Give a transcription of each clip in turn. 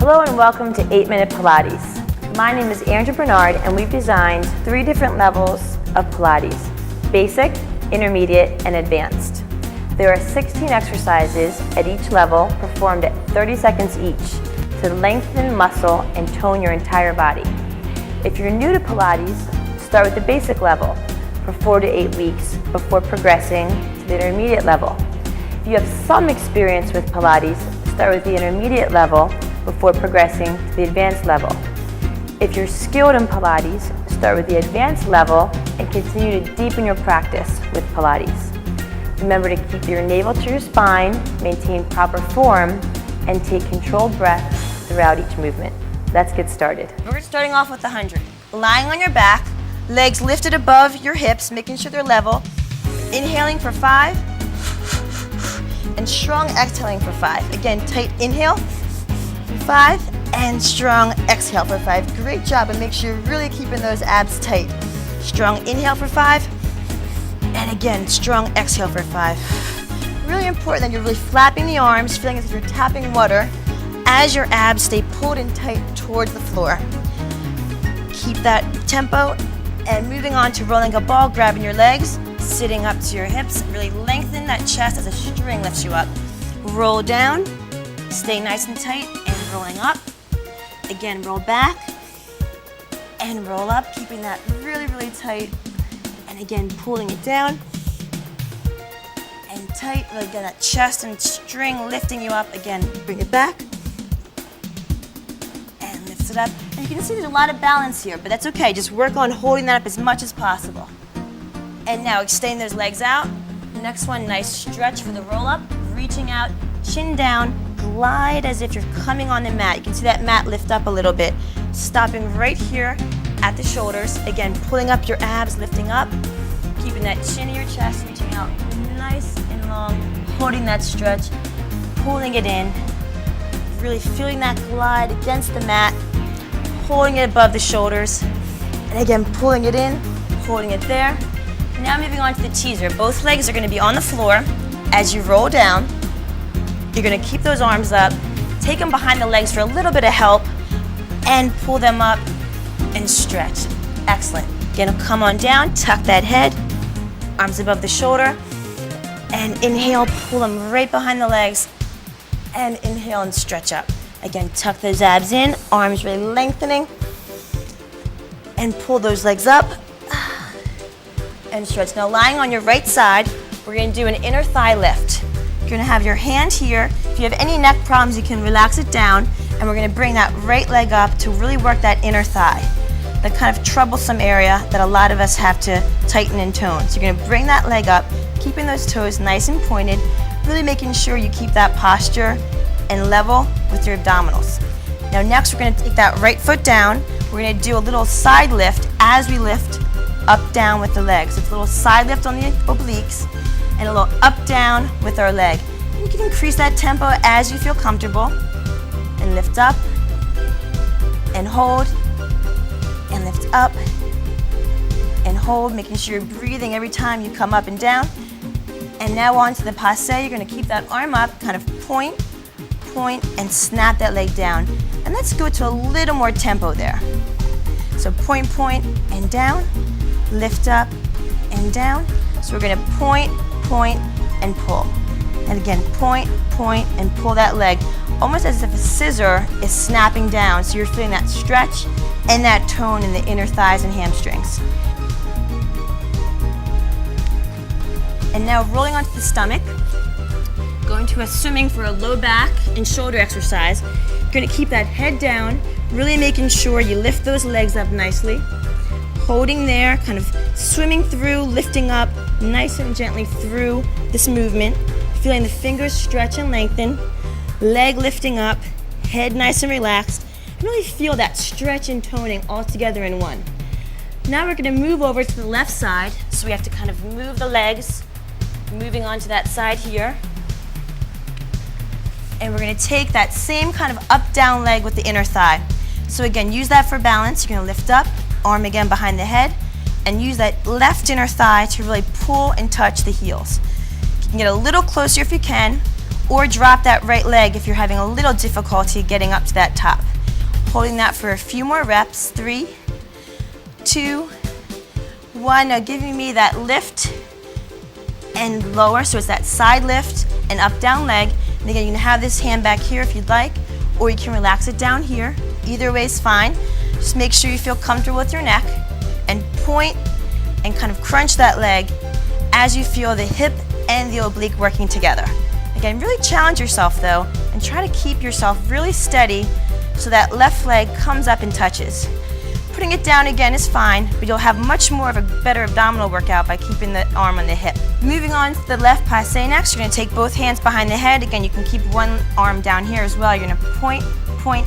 Hello and welcome to 8-Minute Pilates. My name is Andrea Bernard and we've designed 3 different levels of Pilates: basic, intermediate, and advanced. There are 16 exercises at each level performed at 30 seconds each to lengthen muscle and tone your entire body. If you're new to Pilates, start with the basic level for 4 to 8 weeks before progressing to the intermediate level. If you have some experience with Pilates, start with the intermediate level before progressing to the advanced level. If you're skilled in Pilates, start with the advanced level and continue to deepen your practice with Pilates. Remember to keep your navel to your spine, maintain proper form, and take controlled breaths throughout each movement. Let's get started. We're starting off with the 100. Lying on your back, legs lifted above your hips, making sure they're level. Inhaling for 5, and strong exhaling for 5. Again, tight inhale for 5, and strong exhale for 5. Great job, and make sure you're really keeping those abs tight. Strong inhale for 5, and again, strong exhale for 5. Really important that you're really flapping the arms, feeling as if you're tapping water as your abs stay pulled in tight towards the floor. Keep that tempo, and moving on to rolling a ball, grabbing your legs, sitting up to your hips, really lengthen that chest as a string lifts you up. Roll down, stay nice and tight, and rolling up. Again, roll back, and roll up, keeping that really, really tight. And again, pulling it down, and tight, really get that chest and string lifting you up. Again, bring it back, and lift it up. And you can see there's a lot of balance here, but that's okay. Just work on holding that up as much as possible. And now extend those legs out. Next one, nice stretch for the roll up. Reaching out, chin down, glide as if you're coming on the mat. You can see that mat lift up a little bit. Stopping right here at the shoulders. Again, pulling up your abs, lifting up. Keeping that chin in your chest, reaching out nice and long. Holding that stretch, pulling it in. Really feeling that glide against the mat. Holding it above the shoulders. And again, pulling it in, holding it there. Now moving on to the teaser. Both legs are going to be on the floor. As you roll down, you're going to keep those arms up, take them behind the legs for a little bit of help, and pull them up and stretch. Excellent. Again, come on down, tuck that head, arms above the shoulder, and inhale, pull them right behind the legs, and inhale and stretch up. Again, tuck those abs in, arms really lengthening, and pull those legs up, and stretch. Now lying on your right side, we're going to do an inner thigh lift. You're going to have your hand here. If you have any neck problems, you can relax it down, and we're going to bring that right leg up to really work that inner thigh, the kind of troublesome area that a lot of us have to tighten and tone. So you're going to bring that leg up, keeping those toes nice and pointed, really making sure you keep that posture and level with your abdominals. Now next, we're going to take that right foot down. We're going to do a little side lift as we lift up, down with the legs. It's a little side lift on the obliques and a little up, down with our leg. You can increase that tempo as you feel comfortable. And lift up, and hold, and lift up, and hold, making sure you're breathing every time you come up and down. And now on to the passe. You're going to keep that arm up, kind of point, point, and snap that leg down. And let's go to a little more tempo there. So point, point, and down. Lift up and down. So we're going to point, point, and pull. And again, point, point, and pull that leg, almost as if a scissor is snapping down. So you're feeling that stretch and that tone in the inner thighs and hamstrings. And now rolling onto the stomach, going to a swimming for a low back and shoulder exercise. You're going to keep that head down, really making sure you lift those legs up nicely. Holding there, kind of swimming through, lifting up nice and gently through this movement. Feeling the fingers stretch and lengthen, leg lifting up, head nice and relaxed. And really feel that stretch and toning all together in one. Now we're going to move over to the left side. So we have to kind of move the legs, moving on to that side here. And we're going to take that same kind of up-down leg with the inner thigh. So again, use that for balance. You're going to lift up, arm again behind the head, and use that left inner thigh to really pull and touch the heels. You can get a little closer if you can, or drop that right leg if you're having a little difficulty getting up to that top. Holding that for a few more reps. 3, 2, 1. Now giving me that lift and lower, so it's that side lift and up down leg. And again, you can have this hand back here if you'd like, or you can relax it down here. Either way is fine. Just make sure you feel comfortable with your neck, and point and kind of crunch that leg as you feel the hip and the oblique working together. Again, really challenge yourself though, and try to keep yourself really steady so that left leg comes up and touches. Putting it down again is fine, but you'll have much more of a better abdominal workout by keeping the arm on the hip. Moving on to the left passe next, you're going to take both hands behind the head. Again, you can keep one arm down here as well. You're going to point,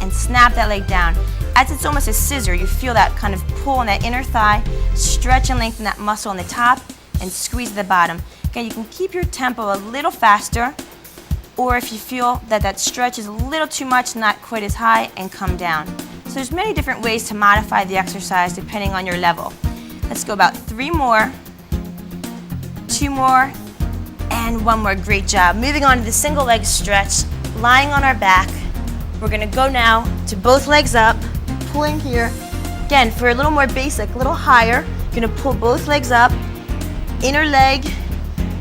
and snap that leg down. As it's almost a scissor, you feel that kind of pull on that inner thigh, stretch and lengthen that muscle on the top, and squeeze the bottom. Again, you can keep your tempo a little faster, or if you feel that that stretch is a little too much, not quite as high, and come down. So there's many different ways to modify the exercise depending on your level. Let's go about 3 more, 2 more, and 1 more. Great job. Moving on to the single leg stretch, lying on our back. We're going to go now to both legs up, pulling here. Again, for a little more basic, a little higher, you're going to pull both legs up, inner leg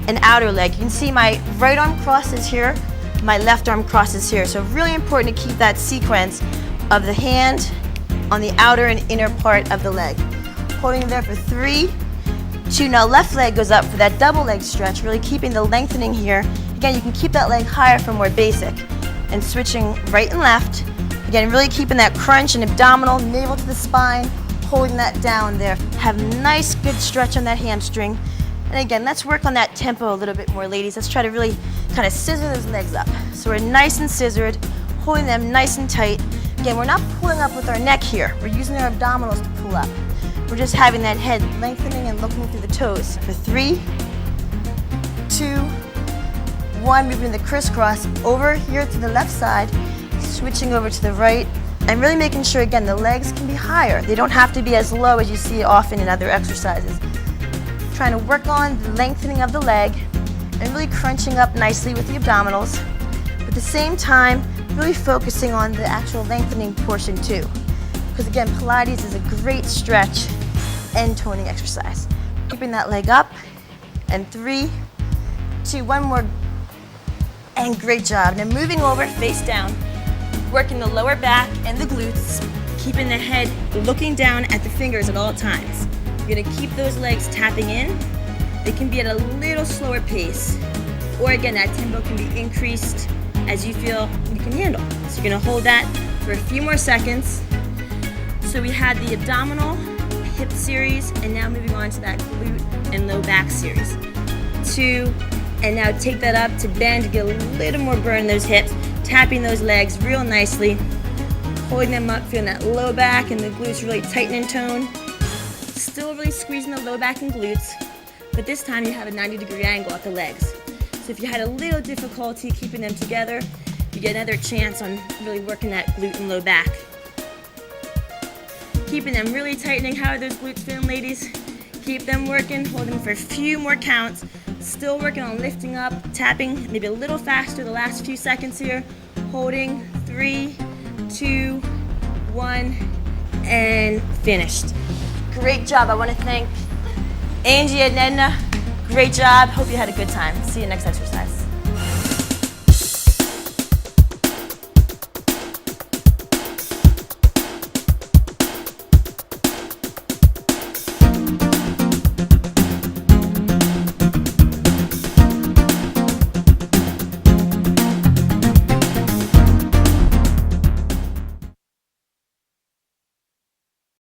and outer leg. You can see my right arm crosses here, my left arm crosses here. So really important to keep that sequence of the hand on the outer and inner part of the leg. Holding there for 3, 2. Now left leg goes up for that double leg stretch, really keeping the lengthening here. Again, you can keep that leg higher for more basic. And switching right and left. Again, really keeping that crunch and abdominal, navel to the spine, holding that down there. Have nice, good stretch on that hamstring. And again, let's work on that tempo a little bit more, ladies. Let's try to really kind of scissor those legs up. So we're nice and scissored, holding them nice and tight. Again, we're not pulling up with our neck here. We're using our abdominals to pull up. We're just having that head lengthening and looking through the toes. For 3, 2, 1, moving the crisscross over here to the left side, switching over to the right, and really making sure, again, the legs can be higher. They don't have to be as low as you see often in other exercises. Trying to work on the lengthening of the leg and really crunching up nicely with the abdominals. But at the same time, really focusing on the actual lengthening portion too. Because again, Pilates is a great stretch and toning exercise. Keeping that leg up, and 3, 2, 1 more. And great job. Now moving over face down, working the lower back and the glutes, keeping the head looking down at the fingers at all times. You're going to keep those legs tapping in. They can be at a little slower pace, or again, that tempo can be increased as you feel you can handle. So you're going to hold that for a few more seconds. So we had the abdominal hip series, and now moving on to that glute and low back series. 2, and now take that up to bend to get a little more burn in those hips, tapping those legs real nicely, holding them up, feeling that low back and the glutes really tighten and tone. Still really squeezing the low back and glutes, but this time you have a 90-degree angle at the legs. So if you had a little difficulty keeping them together, you get another chance on really working that glute and low back. Keeping them really tightening. How are those glutes feeling, ladies? Keep them working, hold them for a few more counts. Still working on lifting up, tapping, maybe a little faster the last few seconds here. Holding, 3, 2, 1, and finished. Great job. I want to thank Angie and Edna. Great job. Hope you had a good time. See you next exercise.